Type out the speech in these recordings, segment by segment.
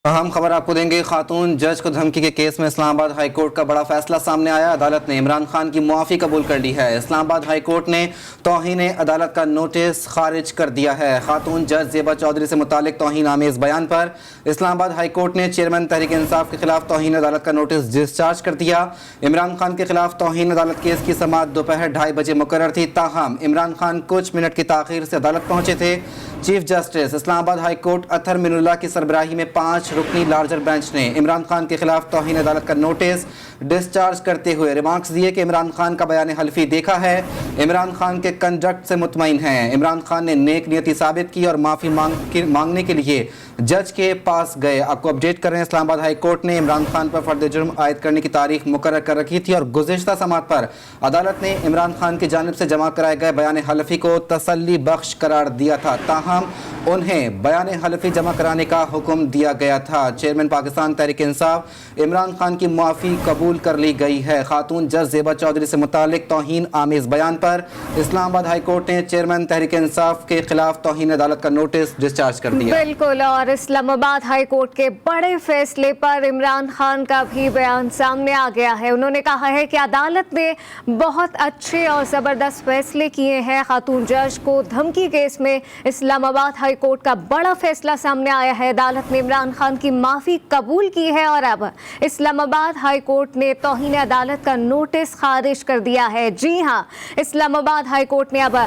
अहम खबर आपको देंगे। खातून जज को धमकी के केस में इस्लामाबाद हाई कोर्ट का बड़ा फैसला सामने आया। अदालत ने इमरान खान की मुआफ़ी कबूल कर ली है। इस्लामाबाद हाई कोर्ट ने तौहीन अदालत का नोटिस खारिज कर दिया है। खातून जज ज़ेबा चौधरी से मुतालिक तौहीन आमेज़ बयान पर इस्लामाबाद हाई कोर्ट ने चेयरमैन तहरीक इंसाफ के खिलाफ तौहीन अदालत का नोटिस डिस्चार्ज कर दिया। इमरान खान के खिलाफ तौहीन अदालत केस की समाअत दोपहर 2:30 बजे मुकर्रर थी। ताहम इमरान खान कुछ मिनट की ताख़ीर से अदालत पहुंचे थे। Chief justice Islamabad high court Athar Minallah की सरबराही में 5 रुकनी लार्जर बेंच ने इमरान खान के खिलाफ तौहीन अदालत का नोटिस डिस्चार्ज करते हुए रिमार्क्स दिए कि इमरान खान का बयान हल्फी देखा है, इमरान खान के कंडक्ट से मुतमईन हैं। इमरान खान ने नेक नियति साबित की और माफ़ी मांगने के लिए जज के पास गए। आपको अपडेट कर रहे हैं, इस्लामाबाद हाई कोर्ट ने इमरान खान पर फर्द जुर्म आयद करने की तारीख मुकर्रर कर रखी थी और गुज़िश्ता समाअत पर अदालत ने इमरान खान की जानिब से जमा कराए गए बयान हल्फी को तसल्ली बख्श करार दिया था। ताहम उन्हें बयान हल्फी जमा कराने का हुक्म दिया गया था। चेयरमैन पाकिस्तान तहरीक इंसाफ इमरान खान की मुआफ़ी कबूल कर ली गई है। खातून जज ज़ेबा चौधरी से मुतालिक तौहीन आमेज़ बयान पर इस्लामाबाद हाई कोर्ट ने चेयरमैन तहरीक इंसाफ के खिलाफ तौहीन अदालत का नोटिस डिस्चार्ज कर दिया। बिल्कुल, और इस्लामाबाद हाई कोर्ट के बड़े फैसले पर इमरान खान का भी बयान सामने आ गया है। उन्होंने कहा है कि अदालत ने बहुत अच्छे और ज़बरदस्त फैसले किए हैं। खातून जज को धमकी केस में इस्लामाबाद हाई कोर्ट का बड़ा फैसला सामने आया है। अदालत ने इमरान खान की माफ़ी कबूल की है और अब इस्लामाबाद हाई कोर्ट ने तौहीन अदालत का नोटिस खारिज कर दिया है। जी हाँ, इस्लामाबाद हाई कोर्ट ने अब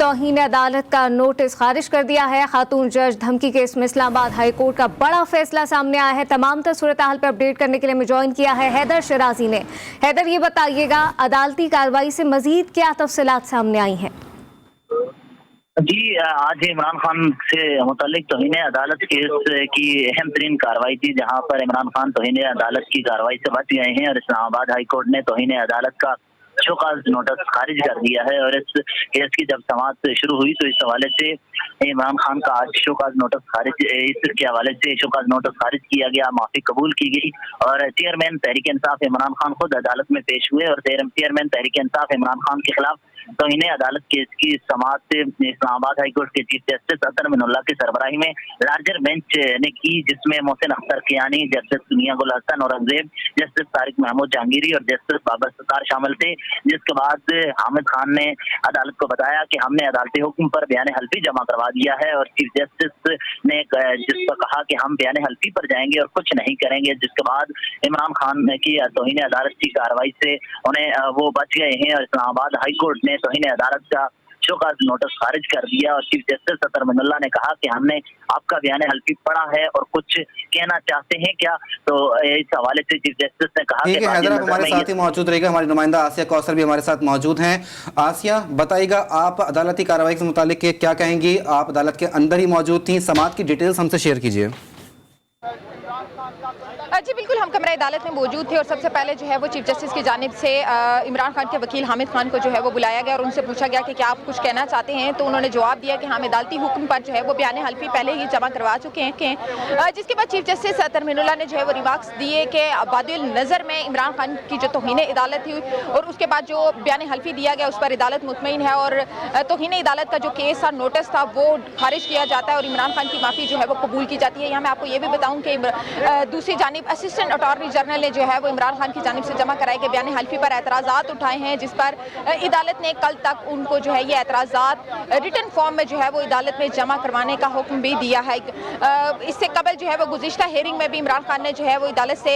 तौहीन अदालत का नोटिस खारिज कर दिया है। खातून जज धमकी केस में इस्लामाबाद हाई कोर्ट का बड़ा फैसला सामने आया है। तमाम सूरत हाल पर अपडेट करने के लिए हमें ज्वाइन किया है हैदर शराजी ने। हैदर, ये बताइएगा, अदालती कार्रवाई से मजीद क्या तफसीलात सामने आई हैं? जी, आज इमरान खान से मुतालिक तौहीन अदालत केस की अहम तरीन कार्रवाई थी, जहां पर इमरान खान तौहीन अदालत की कार्रवाई से बच गए हैं और इस्लामाबाद हाई कोर्ट ने तौहीन अदालत का शोकाज नोटिस खारिज कर दिया है। और इस केस की जब समाअत शुरू हुई तो इस हवाले से इमरान खान का आज शोकाज नोटिस खारिज इसके हवाले से शोकाज नोटिस खारिज किया गया, माफी कबूल की गई और चेयरमैन तहरीक इंसाफ इमरान खान खुद अदालत में पेश हुए और चेयरमैन तहरीक इंसाफ इमरान खान के खिलाफ तौहीन अदालत केस की समाअत इस्लामाबाद हाई कोर्ट के चीफ जस्टिस अतहर मिनुल्लाह की सरबराही में लार्जर बेंच ने की, जिसमें मोहसिन अख्तर कियानी, जस्टिस दुनिया गुल हसन औरंगजेब, जस्टिस तारिक महमूद जहांगीरी और जस्टिस बाबर सत्तार शामिल थे। जिसके बाद हामिद खान ने अदालत को बताया कि हमने अदालती हुक्म पर बयान हल्फी जमा करवा दिया है और चीफ जस्टिस ने जिस पर कहा कि हम बयान हल्फी पर जाएंगे और कुछ नहीं करेंगे। जिसके बाद इमरान खान की तौहीन अदालत की कार्रवाई से उन्हें वो बच गए हैं और इस्लामाबाद हाई कोर्ट ने तौहीन अदालत का शोकाज नोटिस खारिज कर दिया और चीफ जस्टिस अतहर मिनुल्लाह ने कहा कि हमने आपका बयान हल्फी पढ़ा है और कुछ कहना चाहते हैं क्या। तो इस हवाले से चीफ जस्टिस ने कहा कि हैदर, आप हमारे साथ ही मौजूद रहेगा। हमारी नुमाइंदा आसिया कौसर भी हमारे साथ मौजूद हैं। आसिया, बताइएगा, आप अदालती कार्रवाई से मुतालिक क्या कहेंगी? आप अदालत के अंदर ही मौजूद थी, समाअत की डिटेल्स हमसे शेयर कीजिए। जी बिल्कुल, हम कमरा अदालत में मौजूद थे और सबसे पहले जो है वो चीफ जस्टिस की जानिब से इमरान खान के वकील हामिद खान को जो है वो बुलाया गया और उनसे पूछा गया कि क्या आप कुछ कहना चाहते हैं। तो उन्होंने जवाब दिया कि हम अदालती हुक्म पर जो है वो बयान हल्फी पहले ही जमा करवा चुके हैं। जिसके बाद चीफ जस्टिस अतहर मिनुल्लाह ने जो है वो रिमार्क्स दिए कि बादिल नज़र में इमरान खान की जो तौहीन अदालत थी और उसके बाद जो बयान हल्फी दिया गया उस पर अदालत मुतमईन है और तौहीन अदालत का जो केस था, नोटिस था, वो खारिज किया जाता है और इमरान खान की माफ़ी जो है वो कबूल की जाती है। यहाँ मैं आपको ये भी बताऊँ कि दूसरी जानिब असिस्टेंट अटॉर्नी जनरल ने जो है वो इमरान खान की जानिब से जमा कराए गए बयान हल्फी पर एतराज़ात उठाए हैं, जिस पर अदालत ने कल तक उनको जो है ये एतराज़ात रिटन फॉर्म में जो है वो अदालत में जमा करवाने का हुक्म भी दिया है। इससे कबल जो है वो गुज़िश्ता हेयरिंग में भी इमरान खान ने जो है वो अदालत से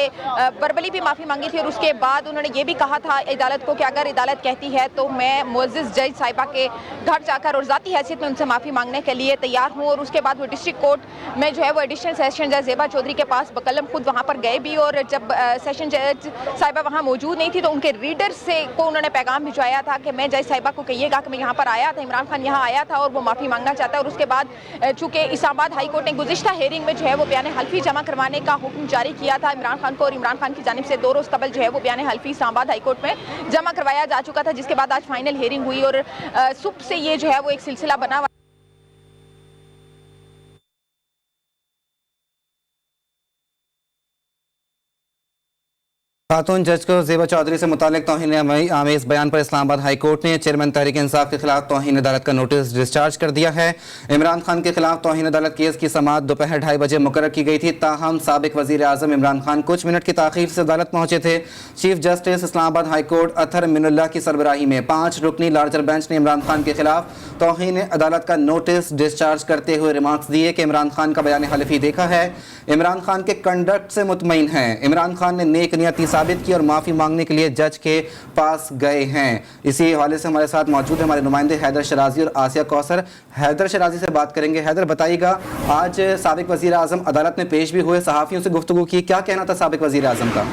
वर्बली भी माफ़ी मांगी थी और उसके बाद उन्होंने ये भी कहा था अदालत को कि अगर अदालत कहती है तो मैं मुअज़्ज़िज़ जज साहिबा के घर जाकर और ज़ाती हैसियत में उनसे माफ़ी मांगने के लिए तैयार हूँ। और उसके बाद वो डिस्ट्रिक्ट कोर्ट में जो है वो एडिशनल सेशन जज ज़ेबा चौधरी के पास बकलम खुद वहाँ पर गए भी और जब सेशन जज साहिबा वहाँ मौजूद नहीं थी तो उनके रीडर से को उन्होंने पैगाम भिजवाया था कि मैं जज साहिबा को कहिएगा कि मैं यहाँ पर आया था, इमरान खान यहाँ आया था और वो माफ़ी मांगना चाहता है। और उसके बाद चूँकि इस्लामाबाद हाई कोर्ट ने गुज़िश्ता हेयरिंग में जो है वो बयान हल्फी जमा करवाने का हुक्म जारी किया था इमरान खान को और इमरान खान की जानिब से 2 रोज़ कबल जो है वो बयान हल्फी इस्लामाबाद हाई कोर्ट में जमा करवाया जा चुका था, जिसके बाद आज फाइनल हेयरिंग हुई और सुबह से ये जो है वो एक सिलसिला बना खातून जज को ज़ेबा चौधरी से मुतालिक तौहीन आमेज़ बयान पर इस्लामाबाद हाई कोर्ट ने चेयरमैन तहरीक इंसाफ के खिलाफ तौहीन अदालत का नोटिस डिस्चार्ज कर दिया है। इमरान खान के खिलाफ तौहीन अदालत केस की समाअत दोपहर 2:30 बजे मुकर्रर की गई थी। ताहम साबिक वज़ीर आज़म इमरान खान कुछ मिनट की ताख़ीर से अदालत पहुंचे थे। Chief justice Islamabad high court Athar Minallah की सरबराही में 5 रुकनी लार्जर बेंच ने इमरान खान के खिलाफ तौहीन अदालत का नोटिस डिस्चार्ज करते हुए रिमार्क्स दिए कि इमरान खान का बयान हलफी देखा है, इमरान खान के कंडक्ट से मुतमईन है, इमरान खान ने नेक नियति साबित की और माफ़ी मांगने के लिए जज के पास गए हैं। इसी हवाले से हमारे साथ मौजूद है हमारे नुमाइंदे हैदर शराजी और आसिया कौसर। हैदर शराजी से बात करेंगे। हैदर, बताइएगा, आज साबिक वज़ीर आज़म अदालत में पेश भी हुए, सहाफ़ियों से गुफ्तगू की, क्या कहना था साबिक वज़ीर आज़म का?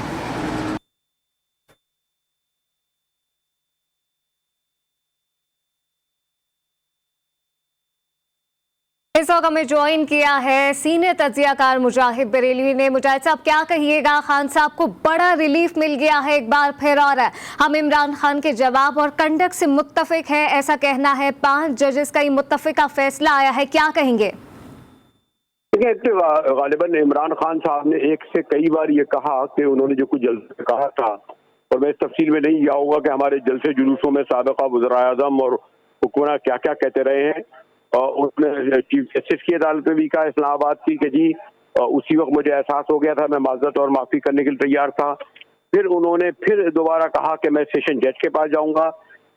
इस वक्त हमें ज्वाइन किया है सीनियर तज्जियाकार मुजाहिद बरेलवी ने। मुजाहिद साहब, क्या कहिएगा? खान साहब को बड़ा रिलीफ मिल गया है एक बार फिर, और हम इमरान खान के जवाब और कंडक्ट से मुत्तफिक है, ऐसा कहना है। 5 जजेस का ही मुत्तफिका फैसला आया है, क्या कहेंगे? गालिबन इमरान खान साहब ने एक से कई बार ये कहा कि उन्होंने जो कुछ जलसे कहा था, और मैं इस तफसील में नहीं गया होगा कि हमारे जलसे जुलूसों में साबिका वज़ीर आज़म और हुक्मरान क्या क्या कहते रहे हैं। उन्होंने चीफ जस्टिस की अदालत में भी कहा इस्लामाबाद की कि जी उसी वक्त मुझे एहसास हो गया था, मैं माजरत और माफ़ी करने के लिए तैयार था। फिर उन्होंने फिर दोबारा कहा कि मैं सेशन जज के पास जाऊंगा।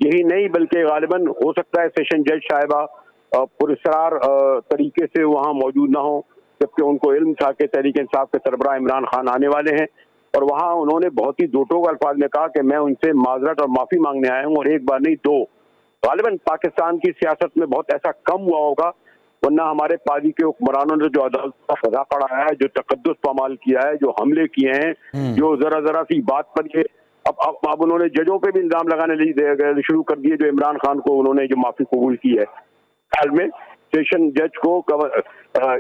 यही नहीं बल्कि गालिबन हो सकता है सेशन जज साहिबा पुरस्कार तरीके से वहाँ मौजूद ना हो, जबकि उनको इल्म था कि तहरीक इंसाफ के सरबराह इमरान खान आने वाले हैं। और वहाँ उन्होंने बहुत ही दो टोक अल्फाज में कहा कि मैं उनसे माजरत और माफ़ी मांगने आया हूँ, और एक बार नहीं 2। गालिबन पाकिस्तान की सियासत में बहुत ऐसा कम हुआ होगा, वरना हमारे पार्टी के हुक्मरानों ने जो अदालत का सजा पढ़ाया है, जो तकद्दुस पामाल किया है, जो हमले किए हैं, जो जरा सी बात पर ये अब उन्होंने जजों पे भी इल्जाम लगाने शुरू कर दिए, जो इमरान खान को उन्होंने जो माफी कबूल की है। हाल में सेशन जज को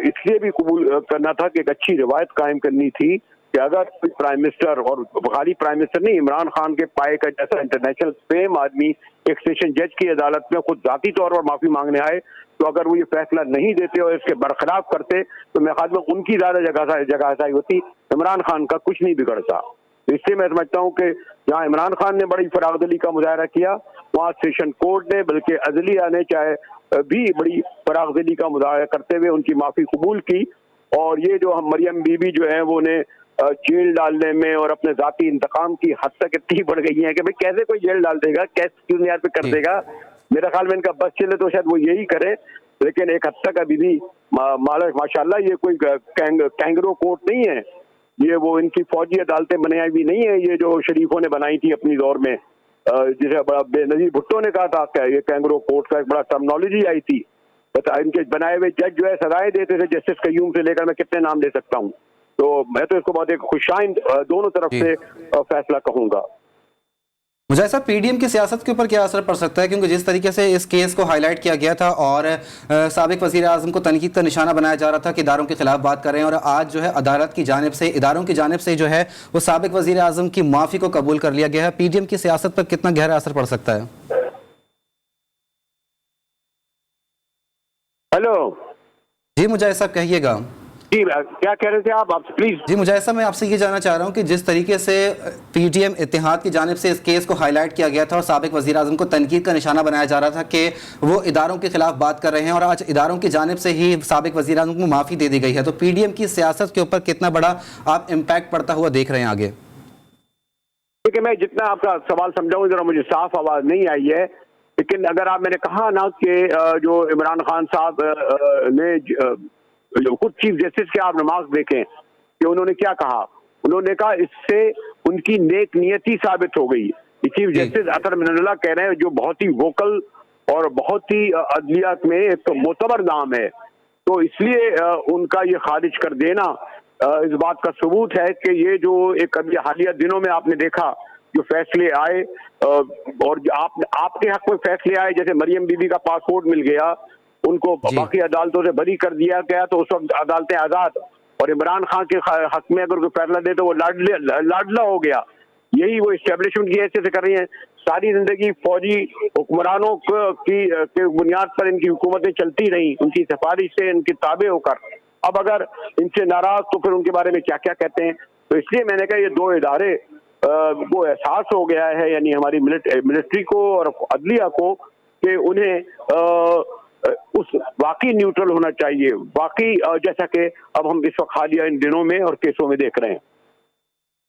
इसलिए भी कबूल करना था कि एक अच्छी रिवायत कायम करनी थी कि अगर प्राइम मिनिस्टर, और खाली प्राइम मिनिस्टर नहीं, इमरान खान के पाए का जैसा इंटरनेशनल फेम आदमी एक सेशन जज की अदालत में खुद जाती तौर पर माफी मांगने आए, तो अगर वो ये फैसला नहीं देते और इसके बरखिलाफ करते तो मेरे ख्याल में उनकी ज्यादा जगह होती, इमरान खान का कुछ नहीं बिगड़ता। इसलिए मैं समझता हूँ कि जहाँ इमरान खान ने बड़ी फरागदली का मुजाहरा किया, वहाँ सेशन कोर्ट ने बल्कि अदलिया ने चाहे भी बड़ी फरागदली का मुजाहरा करते हुए उनकी माफी कबूल की। और ये जो हम मरियम बीबी जो है वो ने जेल डालने में और अपने जाती इंतकाम की हद तक इतनी बढ़ गई है कि भाई कैसे कोई जेल डाल देगा, कैसे क्यों यार पे कर देगा। मेरा ख्याल में इनका बस चले तो शायद वो यही करे, लेकिन एक हद तक अभी भी माशाल्लाह ये कोई कैंगरो कोर्ट नहीं है, ये वो इनकी फौजी अदालतें बनाई हुई नहीं है, ये जो शरीफों ने बनाई थी अपनी दौर में, जिसे बड़ा बेनजीर भुट्टो ने कहा था क्या ये कैंगरो कोर्ट का एक बड़ा टर्मिनोलॉजी आई थी। इनके बनाए हुए जज जो है सजाएं देते थे, जस्टिस कयूम से लेकर मैं कितने नाम ले सकता हूँ। तो मैं तो इसको बहुत एक खुशाइंद दोनों तरफ से फैसला कहूंगा। मुझे साहब, पीडीएम की सियासत के ऊपर क्या असर पड़ सकता है? क्योंकि जिस तरीके से इस केस को हाईलाइट किया गया था और साबिक वज़ीर आज़म को तनकीद का निशाना बनाया जा रहा था कि इदारों के खिलाफ बात कर रहे हैं, और आज जो है अदालत की जानिब से, इदारों की जानिब से जो है वो साबिक वज़ीर आज़म की माफ़ी को कबूल कर लिया गया है, पीडीएम की सियासत पर कितना गहरा असर पड़ सकता है? हेलो जी मुझे साहब, कहिएगा। जी क्या कह रहे थे आप प्लीज? जी मुझे ऐसा, मैं आपसे ये जानना चाह रहा हूँ कि जिस तरीके से पीटीएम इत्तेहाद की जानिब से इस केस को हाईलाइट किया गया था और साबिक वज़ीर आज़म को तनकीद का निशाना बनाया जा रहा था कि वो इदारों के खिलाफ बात कर रहे हैं, और आज इदारों की जानिब से ही साबिक वज़ीर आज़म को माफ़ी दे दी गई है, तो पीडीएम की सियासत के ऊपर कितना बड़ा आप इम्पैक्ट पड़ता हुआ देख रहे हैं आगे? देखिए, मैं जितना आपका सवाल समझाऊँ जरा मुझे साफ आवाज़ नहीं आई है, लेकिन अगर आप, मैंने कहा ना कि जो इमरान खान साहब ने खुद चीफ जस्टिस के आप नमाज देखें कि उन्होंने क्या कहा। उन्होंने कहा इससे उनकी नेक नियति साबित हो गई। चीफ जस्टिस अतहर मिनुल्लाह कह रहे हैं, जो बहुत ही वोकल और बहुत ही अदलियात में एक तो मोतबर नाम है, तो इसलिए उनका ये खारिज कर देना इस बात का सबूत है कि ये जो एक अभी हालिया दिनों में आपने देखा जो फैसले आए, और आपके हक में फैसले आए, जैसे मरियम बीबी का पासपोर्ट मिल गया, उनको बाकी अदालतों से बरी कर दिया गया, तो उस वक्त अदालतें आजाद, और इमरान खान के हक में अगर कोई फैसला दे तो वो लाडला हो गया। यही वो एस्टेब्लिशमेंट की हैसियत से कर रही हैं। सारी जिंदगी फौजी हुक्मरानों की बुनियाद पर इनकी हुकूमतें चलती रही, उनकी सिफारिश से इनके ताबे होकर। अब अगर इनसे नाराज तो फिर उनके बारे में क्या क्या कहते हैं। तो इसलिए मैंने कहा ये 2 इदारे वो एहसास हो गया है, यानी हमारी मिलिट्री को और अदलिया को, कि उन्हें उस वाकई न्यूट्रल होना चाहिए, वाकई जैसा कि अब हम इस वक्त हालिया इन दिनों में और केसों में देख रहे हैं।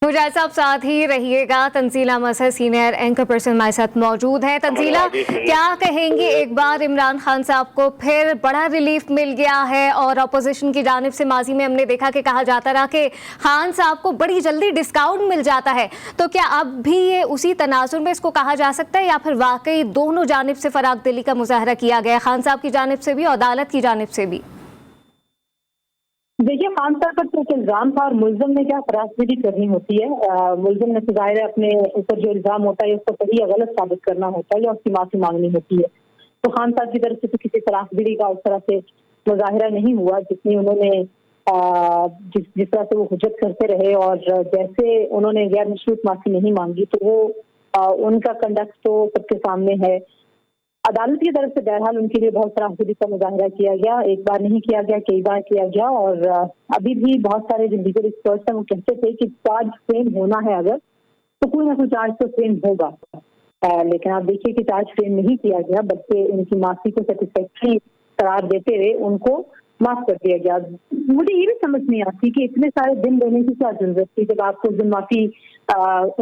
मुजाहिद साहब साथ ही रहिएगा। तंजीला मजहर सीनियर एंकर पर्सन हमारे साथ मौजूद है। तंजीला, क्या कहेंगी, एक बार इमरान खान साहब को फिर बड़ा रिलीफ मिल गया है और अपोजिशन की जानिब से माजी में हमने देखा कि कहा जाता रहा कि खान साहब को बड़ी जल्दी डिस्काउंट मिल जाता है, तो क्या अब भी ये उसी तनाजुर में इसको कहा जा सकता है या फिर वाकई दोनों जानिब से फराग दिली का मुजाहरा किया गया, खान साहब की जानिब से भी और अदालत की जानिब से भी? देखिए, खान साहब पर तो इल्जाम था और मुल्जिम ने क्या फरासगिरी करनी होती है। मुल्जिम ने तो जाहिर है अपने ऊपर जो इल्जाम होता है उसको सही या गलत साबित करना होता है या उसकी माफी मांगनी होती है। तो खान साहब की तरफ से तो किसी फरासगिरी का उस तरह से मुजाहिरा नहीं हुआ जितनी उन्होंने जिस तरह से वो हुज्जत करते रहे और जैसे उन्होंने गैर मशरूत माफी नहीं मांगी, तो वो उनका कंडक्ट तो सबके सामने है। अदालत की तरफ से बहरहाल उनके लिए बहुत फरासगिरी का मुजाहिरा किया गया, एक बार नहीं किया गया, कई बार किया गया। और अभी भी बहुत सारे जो लीगल एक्सपर्ट्स हैं वो कहते थे कि चार्ज फ्रेम होना है अगर, तो कोई ना कोई चार्ज तो फ्रेम होगा। लेकिन आप देखिए कि चार्ज फ्रेम नहीं किया गया, बल्कि उनकी माफी को सेटिस्फैक्ट्री करार देते हुए उनको माफ कर दिया गया। मुझे ये भी समझ नहीं आती कि इतने सारे दिन देने की क्या जरूरत थी। जब आपको उस दिन माफी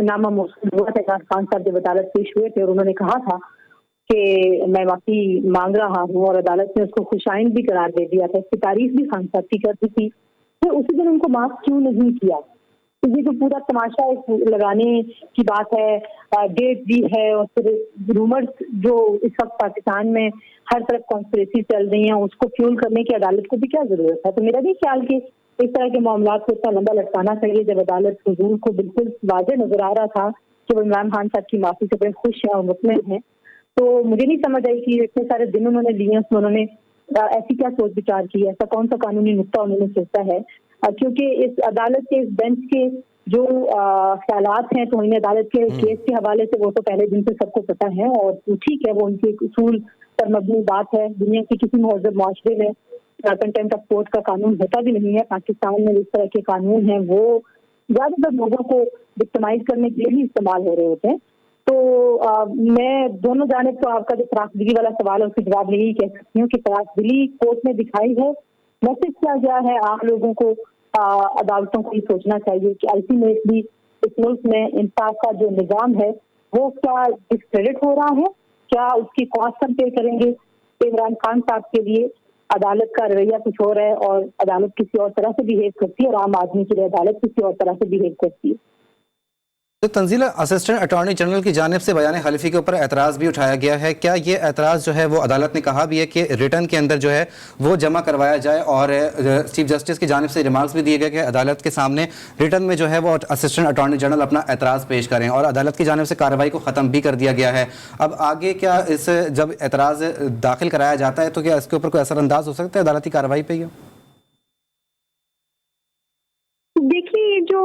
नामा मौसूल हुआ था, इमरान खान साहब जब अदालत पेश हुए थे और उन्होंने कहा था कि मैं माफी मांग रहा हूँ और अदालत ने उसको खुशाइन भी करार दे दिया था, इसकी तारीफ भी खान साहब की कर दी थी, तो उसी दिन उनको माफ क्यों नहीं किया? तो ये जो पूरा तमाशा एक लगाने की बात है, डेट भी है और फिर रूमर्स जो इस वक्त पाकिस्तान में हर तरफ कॉन्स्पिरेसी चल रही है उसको फ्यूल करने की अदालत को भी क्या जरूरत है? तो मेरा भी ख्याल कि इस तरह के मामला को इतना लंबा लटकाना चाहिए। जब अदालत हुजूर को बिल्कुल वाज़ेह नजर आ रहा था कि वो इमरान खान साहब की माफी से बड़े खुश हैं और मुतमईन हैं, तो मुझे नहीं समझ आई कि इतने सारे दिन उन्होंने लिए, उसमें उन्होंने ऐसी क्या सोच विचार की, ऐसा कौन सा कानूनी नुक्ता उन्होंने सोचा है। क्योंकि इस अदालत के, इस बेंच के जो ख्यालात हैं तो इन्हें अदालत के केस के हवाले से वो तो पहले दिन से सबको पता है और ठीक है, वो उनके उसूल पर मबनी बात है। दुनिया के किसी महज़ब माशरे में कंटेम्प्ट ऑफ कोर्ट का कानून होता भी नहीं है। पाकिस्तान में इस तरह के कानून हैं वो ज्यादातर लोगों को विक्टिमाइज करने के लिए ही इस्तेमाल हो रहे होते हैं। तो मैं दोनों जानिब तो आपका जो फरासगिरी वाला सवाल है उसके जवाब में यही कह सकती हूँ कि फरासगिरी कोर्ट में दिखाई है, मैसेज किया गया है आम लोगों को। अदालतों को ये सोचना चाहिए कि अल्टीमेटली इस मुल्क में इंसाफ का जो निजाम है वो क्या डिस्क्रेडिट हो रहा है, क्या उसकी कॉस्ट हम पे करेंगे। इमरान खान साहब के लिए अदालत का रवैया कुछ और है और अदालत किसी और तरह से बिहेव करती है और आम आदमी के लिए अदालत किसी और तरह से बिहेव करती है। तो तंजीला, असिस्टेंट अटॉर्नी जनरल की जानिब से बयान खलीफी के ऊपर एतराज़ भी उठाया गया है, क्या ये एतराज़ जो है वो अदालत ने कहा भी है कि रिटर्न के अंदर जो है वो जमा करवाया जाए और चीफ जस्टिस की जानिब से रिमार्क्स भी दिए गए कि अदालत के सामने रिटर्न में जो है वो असिस्टेंट अटॉर्नी जनरल अपना एतराज़ पेश करें और अदालत की जानिब से कार्रवाई को ख़त्म भी कर दिया गया है। अब आगे क्या इस जब एतराज़ दाखिल कराया जाता है तो क्या इसके ऊपर कोई असरअंदाज हो सकता है अदालती कार्रवाई पर? देखिए, जो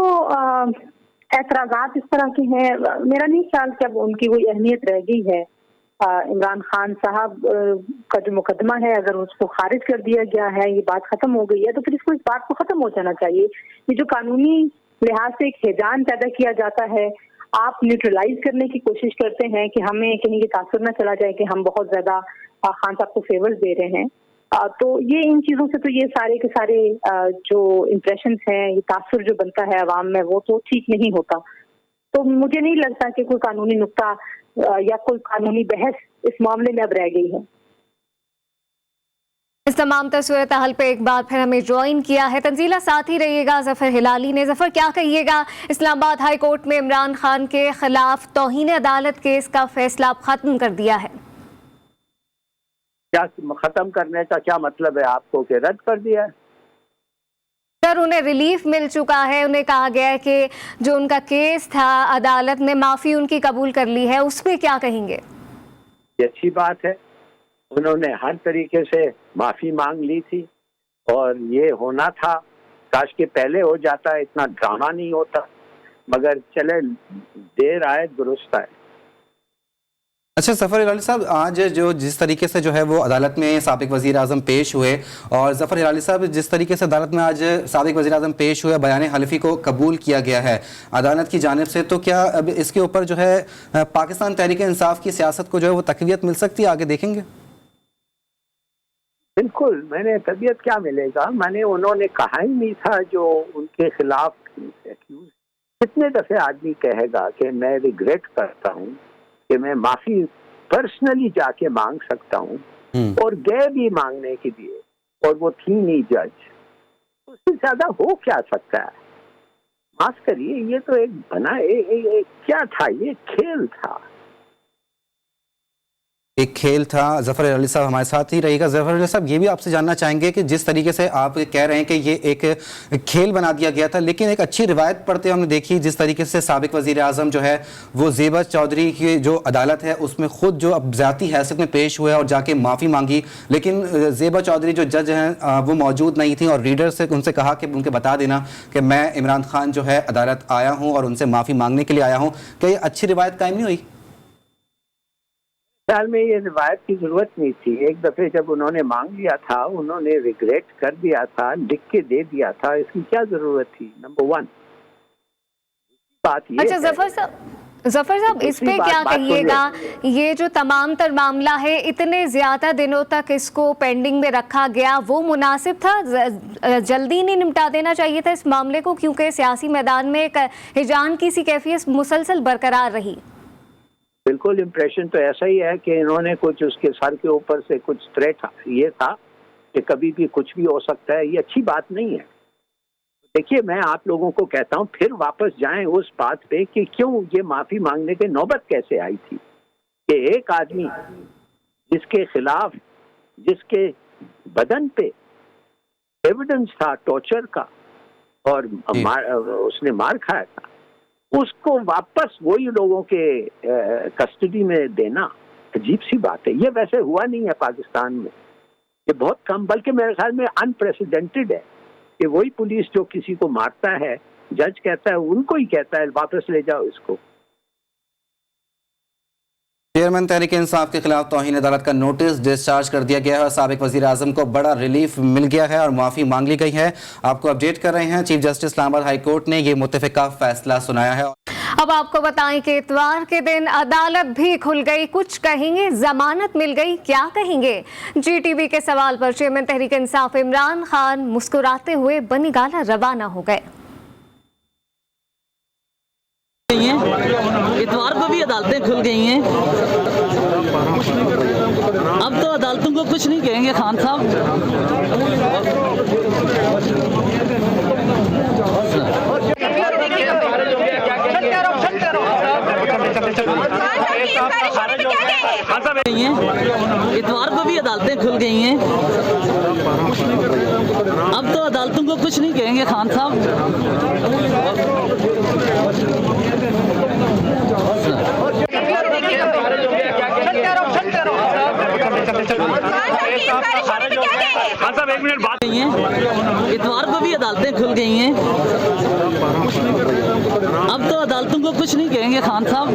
एतराज़ात इस तरह के हैं, मेरा नहीं ख्याल कि अब उनकी कोई अहमियत रह गई है। इमरान खान साहब का जो मुकदमा है अगर उसको खारिज कर दिया गया है, ये बात खत्म हो गई है, तो फिर इसको इस बात को खत्म हो जाना चाहिए। ये जो कानूनी लिहाज से एक हिजान पैदा किया जाता है, आप न्यूट्रलाइज करने की कोशिश करते हैं कि हमें कहीं ये तासुर न चला जाए कि हम बहुत ज्यादा खान साहब को फेवर्स दे रहे हैं। तो ये इन चीजों से तो ये सारे के सारे जो इम्प्रेशंस हैं, ये तासुर जो बनता है अवाम में, वो तो ठीक नहीं होता। तो मुझे नहीं लगता कि कोई कानूनी नुक्ता या कोई कानूनी बहस इस मामले में अब रह गई है। इस तमाम सूरत हाल पे एक बार फिर हमें ज्वाइन किया है तंजीला, साथ ही रहिएगा जफर हिलाली ने। जफर, क्या कहिएगा, इस्लामाबाद हाई कोर्ट में इमरान खान के खिलाफ तौहीन अदालत केस का फैसला खत्म कर दिया है। क्या खत्म करने का क्या मतलब है आपको कि रद्द कर दिया है? सर, उन्हें रिलीफ मिल चुका है, उन्हें कहा गया है कि जो उनका केस था अदालत ने माफी उनकी कबूल कर ली है, उसमें क्या कहेंगे? ये अच्छी बात है, उन्होंने हर तरीके से माफी मांग ली थी और ये होना था, काश के पहले हो जाता, इतना ड्रामा नहीं होता, मगर चले देर आए दुरुस्त आए। अच्छा ज़फ़र हिलाली साहब, आज जो जिस तरीके से जो है वो अदालत में साबिक़ वज़ीर आज़म पेश हुए, और ज़फ़र हिलाली साहब जिस तरीके से अदालत में आज साबिक़ वज़ीर आज़म पेश हुए, बयान हल्फ़ी को कबूल किया गया है अदालत की जानिब से, तो क्या अब इसके ऊपर जो है पाकिस्तान तहरीक इंसाफ की सियासत को जो है वो तक़वियत मिल सकती है, आगे देखेंगे? बिल्कुल, मैंने तबीयत क्या मिलेगा, मैंने उन्होंने कहा ही नहीं था जो उनके खिलाफ कितने दफे आदमी कहेगा कि मैं रिग्रेट करता हूँ कि मैं माफी पर्सनली जाके मांग सकता हूँ, और गए भी मांगने के लिए, और वो थी नहीं जज, उससे ज्यादा हो क्या सकता है? माफ करिए, ये तो एक बना क्या था, ये खेल था, एक खेल था। ज़फ़र हिलाली साहब हमारे साथ ही रहेगा। ज़फ़र हिलाली साहब, ये भी आपसे जानना चाहेंगे कि जिस तरीके से आप कह रहे हैं कि ये एक खेल बना दिया गया था, लेकिन एक अच्छी रिवायत पढ़ते हमने देखी जिस तरीके से साबिक़ वज़ीर आज़म जो है वो ज़ेबा चौधरी की जो अदालत है उसमें ख़ुद जो अब ज़ाती हैसियत में पेश हुए और जाके माफ़ी मांगी, लेकिन ज़ेबा चौधरी जो जज हैं वो मौजूद नहीं थी, और रीडर से उनसे कहा कि उनके बता देना कि मैं इमरान खान जो है अदालत आया हूँ और उनसे माफ़ी मांगने के लिए आया हूँ। क्या ये अच्छी रिवायत कायम नहीं हुई? ख्याल में ये रिवायत की जरूरत नहीं थी। एक दफे जब उन्होंने मांग लिया था, उन्होंने रिग्रेट कर दिया था, लिख के दे दिया था, इसकी क्या जरूरत थी? नंबर वन बात ये। अच्छा ज़फ़र साहब, इस पे क्या कहिएगा? ये जो तमाम तर मामला है, इतने ज्यादा दिनों तक इसको पेंडिंग में रखा गया, वो मुनासिब था? जल्दी नहीं निपटा देना चाहिए था इस मामले को, क्योंकि सियासी मैदान में एक हिजान की सी कैफियत मुसलसल बरकरार रही। बिल्कुल, इम्प्रेशन तो ऐसा ही है कि इन्होंने कुछ उसके सर के ऊपर से कुछ थ्रेट ये था कि कभी भी कुछ भी हो सकता है। ये अच्छी बात नहीं है। देखिए, मैं आप लोगों को कहता हूँ, फिर वापस जाएं उस बात पे कि क्यों ये माफी मांगने की नौबत कैसे आई थी, कि एक आदमी जिसके खिलाफ, जिसके बदन पे एविडेंस था टॉर्चर का और उसने मार खाया था, उसको वापस वही लोगों के कस्टडी में देना अजीब सी बात है। ये वैसे हुआ नहीं है पाकिस्तान में, ये बहुत कम, बल्कि मेरे ख्याल में अनप्रेसिडेंटेड है कि वही पुलिस जो किसी को मारता है, जज कहता है, उनको ही कहता है वापस ले जाओ इसको। चेयरमैन तहरीक इंसाफ के खिलाफ तौहीन अदालत का नोटिस डिस्चार्ज कर दिया गया है और साबिक़ वज़ीर आज़म को बड़ा रिलीफ मिल गया है और माफ़ी मांग ली गई है। आपको अपडेट कर रहे हैं, chief justice Islamabad high court ने ये मुत्तफ़िका फैसला सुनाया है। अब आपको बताएं कि इतवार के दिन अदालत भी खुल गई, कुछ कहेंगे, जमानत मिल गई, क्या कहेंगे? GTV के सवाल पर चेयरमैन तहरीक इंसाफ इमरान खान मुस्कुराते हुए बनीगाला रवाना हो गए। इतवार को भी अदालतें खुल गई हैं, अब तो अदालतों को कुछ नहीं कहेंगे खान साहब। इतवार को भी अदालतें खुल गई हैं, अब तो अदालतों को कुछ नहीं कहेंगे खान साहब। इतवार को भी अदालतें खुल गई हैं, अब तो अदालतों को कुछ नहीं कहेंगे खान साहब।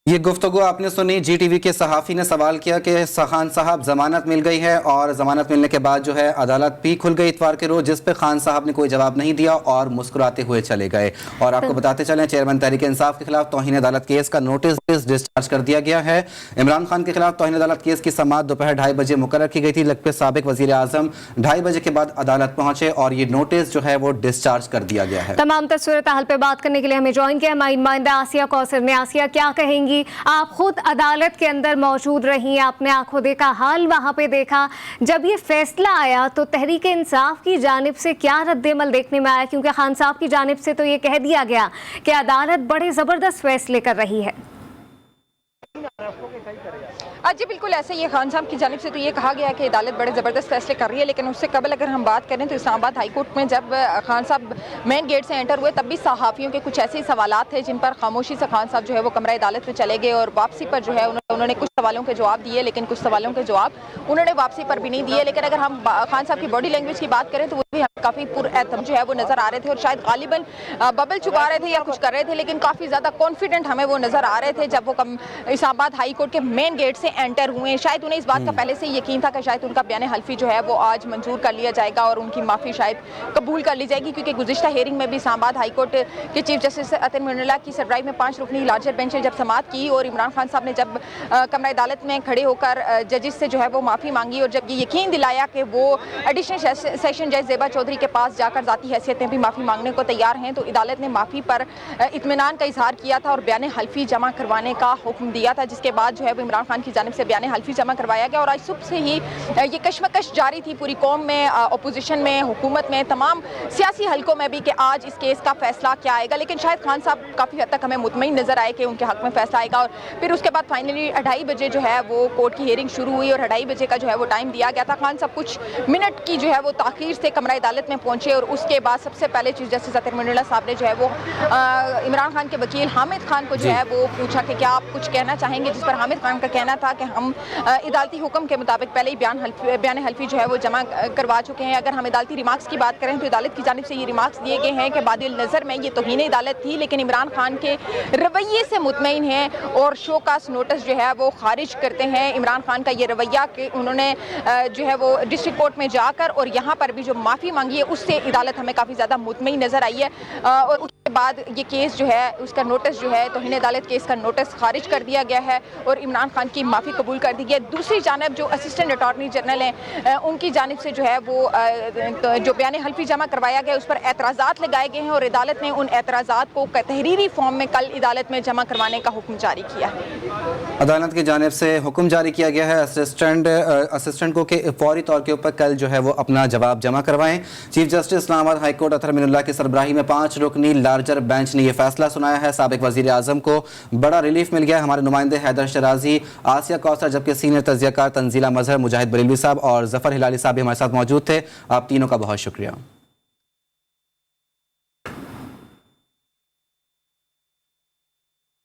ये गुफ्तगू आपने सुनी। GTV के सहाफ़ी ने सवाल किया कि खान साहब ज़मानत मिल गई है, और ज़मानत मिलने के बाद जो है अदालत भी खुल गई इतवार के रोज़, जिस पे खान साहब ने कोई जवाब नहीं दिया और मुस्कुराते हुए चले गए। और आपको बताते चलें, चेयरमैन तहरीक इंसाफ के खिलाफ तौहीन अदालत केस का नोटिस डिस्चार्ज कर दिया गया है। इमरान खान के खिलाफ तौहीन अदालत केस की समाअत दोपहर 2:30 बजे मुकर्रर की गई थी, जबकि साबिक़ वज़ीर आज़म 2:30 बजे के बाद अदालत पहुंचे और ये नोटिस जो है वो डिस्चार्ज कर दिया गया है। तमाम सूरत हाल पे बात करने के लिए हमें ज्वाइन किया हमारी नुमाइंदा आसिया कौसर ने। आसिया, क्या कहेंगी? आप खुद अदालत के अंदर मौजूद रही, आपने आंखों देखा, हाल वहां पे देखा, जब ये फैसला आया तो तहरीक इंसाफ की जानिब से क्या रद्देमल देखने में आया? क्योंकि खान साहब की जानिब से तो ये कह दिया गया कि अदालत बड़े जबरदस्त फैसले कर रही है। जी बिल्कुल ऐसे ही खान साहब की जानिब से तो ये कहा गया कि अदालत बड़े ज़बरदस्त फैसले कर रही है, लेकिन उससे कबल अगर हम बात करें तो इस्लामाबाद हाई कोर्ट में जब खान साहब मेन गेट से एंटर हुए तब भी सहाफ़ियों के कुछ ऐसे सवालात थे जिन पर खामोशी से खान साहब जो है वो कमरा अदालत में चले गए और वापसी पर जो है उन्होंने कुछ सवालों के जवाब दिए, लेकिन कुछ सवालों के जवाब उन्होंने वापसी पर भी नहीं दिए। लेकिन अगर हम खान साहब की बॉडी लैंग्वेज की बात करें तो वो भी काफ़ी पुरअतम जो है वो नज़र आ रहे थे और शायद गालिबन बबल चुका रहे थे या कुछ कर रहे थे, लेकिन काफ़ी ज़्यादा कॉन्फिडेंट हमें वो नज़र आ रहे थे जब वो इस्लामाबाद हाई कोर्ट के मेन गेट से एंटर हुए। शायद उन्हें इस बात का पहले से यकीन था कि शायद उनका बयान हल्फी जो है वो आज मंजूर कर लिया जाएगा और उनकी माफ़ी शायद कबूल कर ली जाएगी, क्योंकि गुज़िश्ता हेयरिंग में भी इस्लामाबाद हाई कोर्ट के चीफ जस्टिस अतर मुनल्ला की सरबराही में 5 रुकनी लार्जर बेंच ने जब समाअत की और इमरान खान साहब ने जब कमरा अदालत में खड़े होकर जजिस से जो है वो माफ़ी मांगी और जब ये यकीन दिलाया कि वो एडिशनल सेशन जज ज़ेबा चौधरी के पास जाकर ज़ाती हैसियत में भी माफ़ी मांगने को तैयार हैं, तो अदालत ने माफ़ी पर इत्मीनान का इजहार किया था और बयान हल्फी जमा करवाने का हुक्म दिया था, जिसके बाद जो है वो इमरान खान की जानिब से बयान हल्फी जमा करवाया गया। और आज सुबह से ही ये कश्मकश जारी थी पूरी कौम में, अपोजिशन में, हुकूमत में, तमाम सियासी हलकों में भी कि आज इस केस का फैसला क्या आएगा। लेकिन शायद खान साहब काफ़ी हद तक हमें मुतमईन नजर आए कि उनके हक में फैसला आएगा। और फिर उसके बाद फाइनली 2:30 बजे जो है वो कोर्ट की हियरिंग शुरू हुई और 2:30 बजे का जो है वो टाइम दिया गया था। खान साहब कुछ मिनट की जो है वो ताखीर से कमरा अदालत में पहुंचे और उसके बाद सबसे पहले चीफ जस्टिस अतर मुनल्ला साहब ने जो है वो इमरान खान के वकील हामिद खान को जो है वो पूछा कि क्या आप कुछ कहना चाहेंगे, जिस पर हामिद खान का कहना था कि हम अदालती हुक्म के मुताबिक पहले ही बयान हल्फी जो है वो जमा करवा चुके हैं। अगर हम अदालती रिमार्क्स की बात करें तो अदालत की जानिब से ये रिमार्क्स दिए गए हैं कि बादिल नज़र में ये तौहीन अदालत थी, लेकिन इमरान खान के रवैये से मुतमईन हैं और शोकास नोटिस जो है वो खारिज करते हैं इमरान खान का ये रवैया कि उन्होंने जो है वो डिस्ट्रिक्ट कोर्ट में जाकर और यहाँ पर भी जो माफ़ी मांगी है उससे अदालत हमें काफ़ी ज़्यादा मुतमईन नज़र आई है। और उसके बाद ये केस जो है उसका नोटिस जो है तौहीन अदालत केस का नोटिस खारिज कर दिया गया है और इमरान खान की माफ़ी कबूल कर दी गई है। दूसरी जानब जो असिस्टेंट अटॉर्नी जनरल हैं उनकी जानिब से जो है वो जो बयान हल्फी जमा करवाया गया उस पर एतराज़ात लगाए गए हैं और अदालत ने उन एतराज़ात को तहरीरी फॉर्म में कल अदालत में जमा करवाने का हुक्म जारी किया है। अदालत की जानिब से हुक्म जारी किया गया है असिस्टेंट को कि फौरी तौर के ऊपर कल जो है वो अपना जवाब जमा करवाएं। Chief justice Islamabad high court Athar Minallah की सरबराही में 5 रुकनी लार्जर बेंच ने यह फैसला सुनाया है। साबिक वजीर आजम को बड़ा रिलीफ मिल गया। हमारे नुमाइंदे हैदर शराजी, आसिया कौसर, जबकि सीनियर तजियाकार तंजीला मजहर, मुजाहिद बरेलवी साहब और जफर हिलाली साहब भी हमारे साथ मौजूद थे। आप तीनों का बहुत शुक्रिया।